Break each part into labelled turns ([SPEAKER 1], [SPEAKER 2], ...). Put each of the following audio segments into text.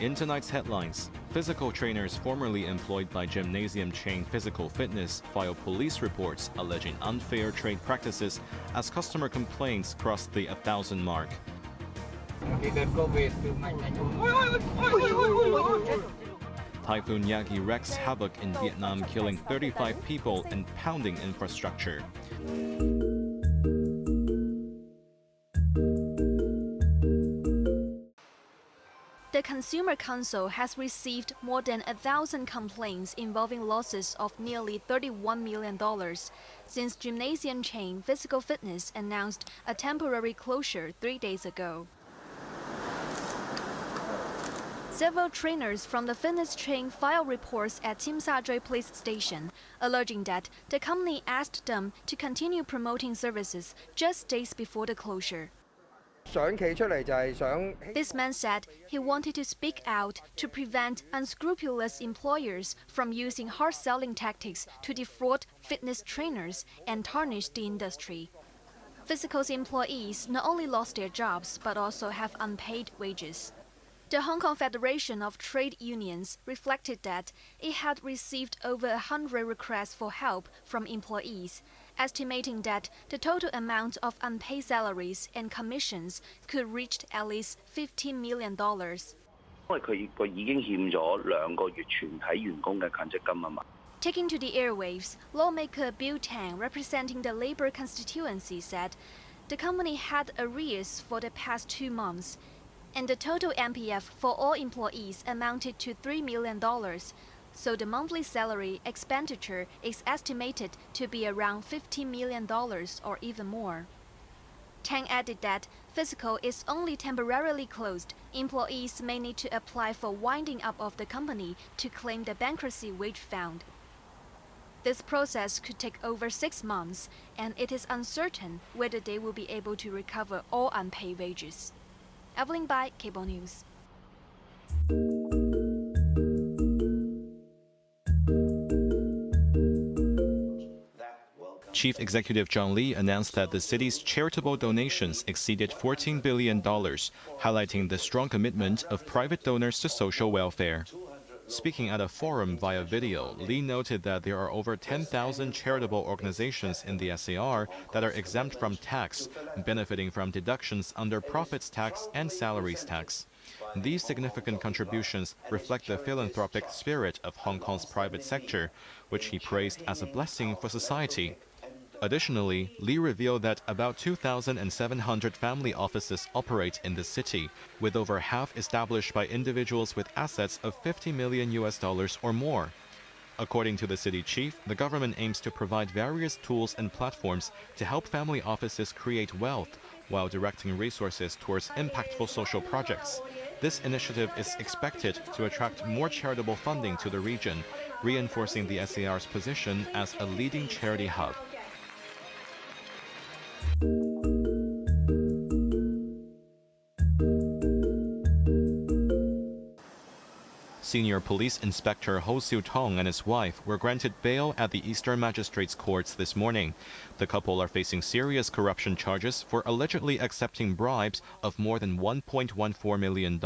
[SPEAKER 1] In tonight's headlines, physical trainers formerly employed by gymnasium chain Physical Fitness file police reports alleging unfair trade practices as customer complaints cross the 1,000 mark. Typhoon Yagi wreaks havoc in Vietnam, killing 35 people and pounding infrastructure.
[SPEAKER 2] The Consumer Council has received more than 1,000 complaints involving losses of nearly $31 million since gymnasium chain Physical Fitness announced a temporary closure 3 days ago. Several trainers from the fitness chain filed reports at Tsim Sha Tsui Police Station, alleging that the company asked them to continue promoting services just days before the closure. This man said he wanted to speak out to prevent unscrupulous employers from using hard-selling tactics to defraud fitness trainers and tarnish the industry. Physical's employees not only lost their jobs but also have unpaid wages. The Hong Kong Federation of Trade Unions reflected that it had received over 100 requests for help from employees, estimating that the total amount of unpaid salaries and commissions could reach at least $15 million. Taking to the airwaves, lawmaker Bill Tang, representing the Labour constituency, said the company had arrears for the past 2 months, and the total MPF for all employees amounted to $3 million, so the monthly salary expenditure is estimated to be around $15 million or even more. Tang added that Physical is only temporarily closed. Employees may need to apply for winding up of the company to claim the bankruptcy wage fund. This process could take over 6 months, and it is uncertain whether they will be able to recover all unpaid wages. Evelyn Bai, Cable News.
[SPEAKER 1] Chief Executive John Lee announced that the city's charitable donations exceeded $14 billion, highlighting the strong commitment of private donors to social welfare. Speaking at a forum via video, Lee noted that there are over 10,000 charitable organizations in the SAR that are exempt from tax, benefiting from deductions under profits tax and salaries tax. These significant contributions reflect the philanthropic spirit of Hong Kong's private sector, which he praised as a blessing for society. Additionally, Lee revealed that about 2,700 family offices operate in the city, with over half established by individuals with assets of $50 million or more. According to the city chief, the government aims to provide various tools and platforms to help family offices create wealth while directing resources towards impactful social projects. This initiative is expected to attract more charitable funding to the region, reinforcing the SAR's position as a leading charity hub. Senior Police Inspector Ho Siu Tong and his wife were granted bail at the Eastern Magistrates Courts this morning. The couple are facing serious corruption charges for allegedly accepting bribes of more than $1.14 million.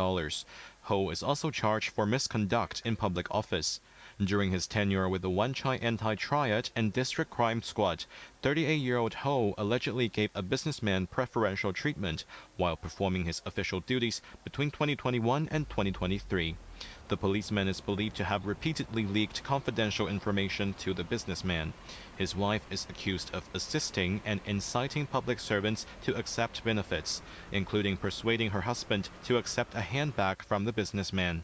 [SPEAKER 1] Ho is also charged for misconduct in public office. During his tenure with the Wan Chai Anti-Triad and District Crime Squad, 38-year-old Ho allegedly gave a businessman preferential treatment while performing his official duties between 2021 and 2023. The policeman is believed to have repeatedly leaked confidential information to the businessman. His wife is accused of assisting and inciting public servants to accept benefits, including persuading her husband to accept a handbag from the businessman.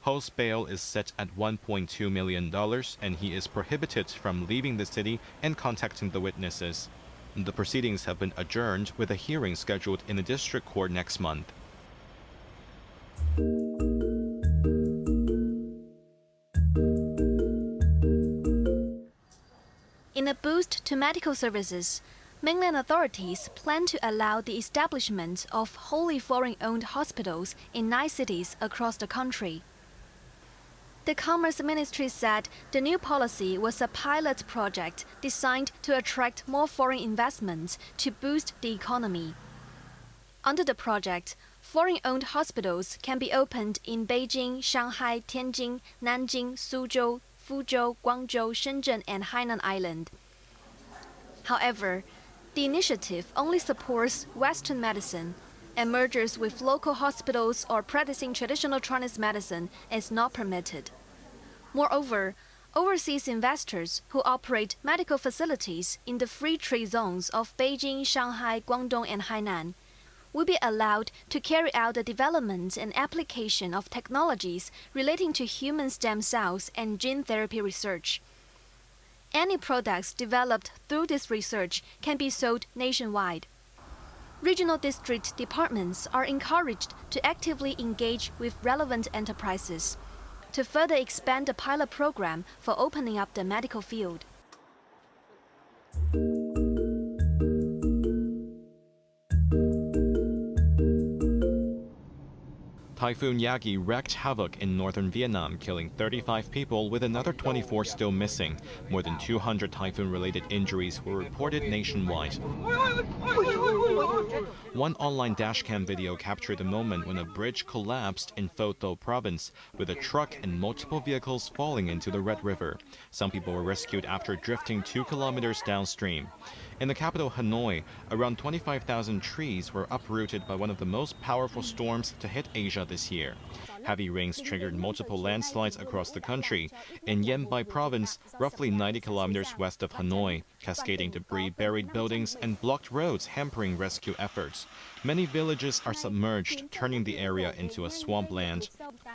[SPEAKER 1] Ho's bail is set at $1.2 million, and he is prohibited from leaving the city and contacting the witnesses. The proceedings have been adjourned, with a hearing scheduled in the district court next month.
[SPEAKER 2] In a boost to medical services, mainland authorities plan to allow the establishment of wholly foreign-owned hospitals in 9 cities across the country. The Commerce Ministry said the new policy was a pilot project designed to attract more foreign investment to boost the economy. Under the project, Foreign-owned hospitals can be opened in Beijing, Shanghai, Tianjin, Nanjing, Suzhou, Fuzhou, Guangzhou, Shenzhen, and Hainan Island. However, the initiative only supports Western medicine, and mergers with local hospitals or practicing traditional Chinese medicine is not permitted. Moreover, overseas investors who operate medical facilities in the free trade zones of Beijing, Shanghai, Guangdong, and Hainan will be allowed to carry out the development and application of technologies relating to human stem cells and gene therapy research. Any products developed through this research can be sold nationwide. Regional district departments are encouraged to actively engage with relevant enterprises to further expand the pilot program for opening up the medical field.
[SPEAKER 1] Typhoon Yagi wreaked havoc in northern Vietnam, killing 35 people with another 24 still missing. More than 200 typhoon-related injuries were reported nationwide. One online dashcam video captured the moment when a bridge collapsed in Pho Tho province, with a truck and multiple vehicles falling into the Red River. Some people were rescued after drifting 2 kilometers downstream. In the capital, Hanoi, around 25,000 trees were uprooted by one of the most powerful storms to hit Asia this year. Heavy rains triggered multiple landslides across the country. In Yen Bai province, roughly 90 kilometers west of Hanoi, cascading debris buried buildings and blocked roads, hampering rescue efforts. Many villages are submerged, turning the area into a swampland.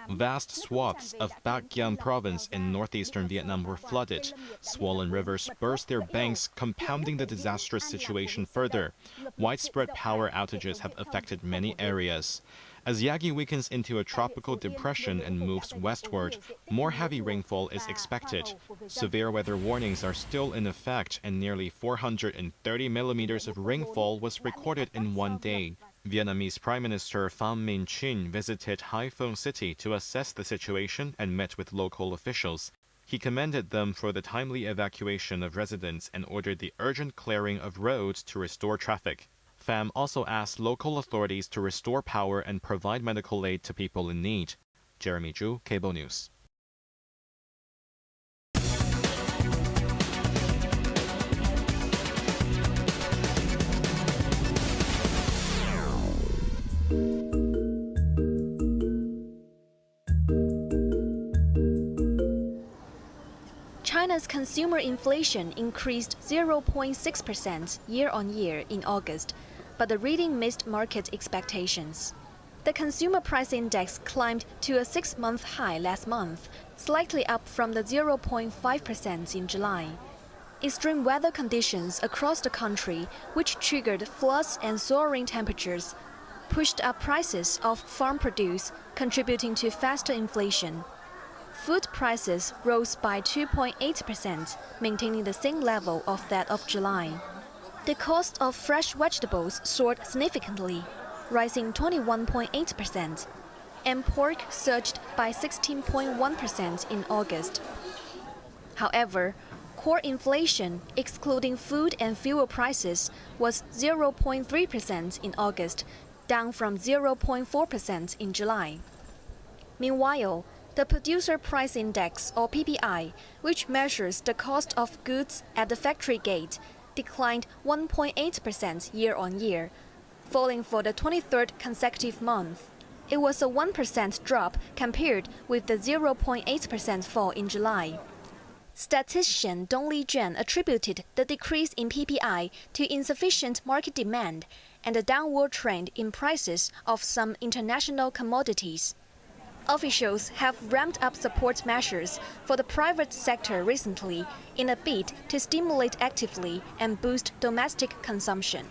[SPEAKER 1] Vast swaths of Bac Giang province in northeastern Vietnam were flooded. Swollen rivers burst their banks, compounding the disastrous situation further. Widespread power outages have affected many areas. As Yagi weakens into a tropical depression and moves westward, more heavy rainfall is expected. Severe weather warnings are still in effect, and nearly 430 millimeters of rainfall was recorded in one day. Vietnamese Prime Minister Pham Minh Chinh visited Haiphong City to assess the situation and met with local officials. He commended them for the timely evacuation of residents and ordered the urgent clearing of roads to restore traffic. Pham also asked local authorities to restore power and provide medical aid to people in need. Jeremy Zhu, Cable News.
[SPEAKER 2] China's consumer inflation increased 0.6% year-on-year in August, but the reading missed market expectations. The consumer price index climbed to a 6-month high last month, slightly up from the 0.5% in July. Extreme weather conditions across the country, which triggered floods and soaring temperatures, pushed up prices of farm produce, contributing to faster inflation. Food prices rose by 2.8%, maintaining the same level of that of July. The cost of fresh vegetables soared significantly, rising 21.8%, and pork surged by 16.1% in August. However, core inflation, excluding food and fuel prices, was 0.3% in August, down from 0.4% in July. Meanwhile, the Producer Price Index, or PPI, which measures the cost of goods at the factory gate, declined 1.8% year-on-year, falling for the 23rd consecutive month. It was a 1% drop compared with the 0.8% fall in July. Statistician Dong Lijuan attributed the decrease in PPI to insufficient market demand and a downward trend in prices of some international commodities. Officials have ramped up support measures for the private sector recently in a bid to stimulate actively and boost domestic consumption.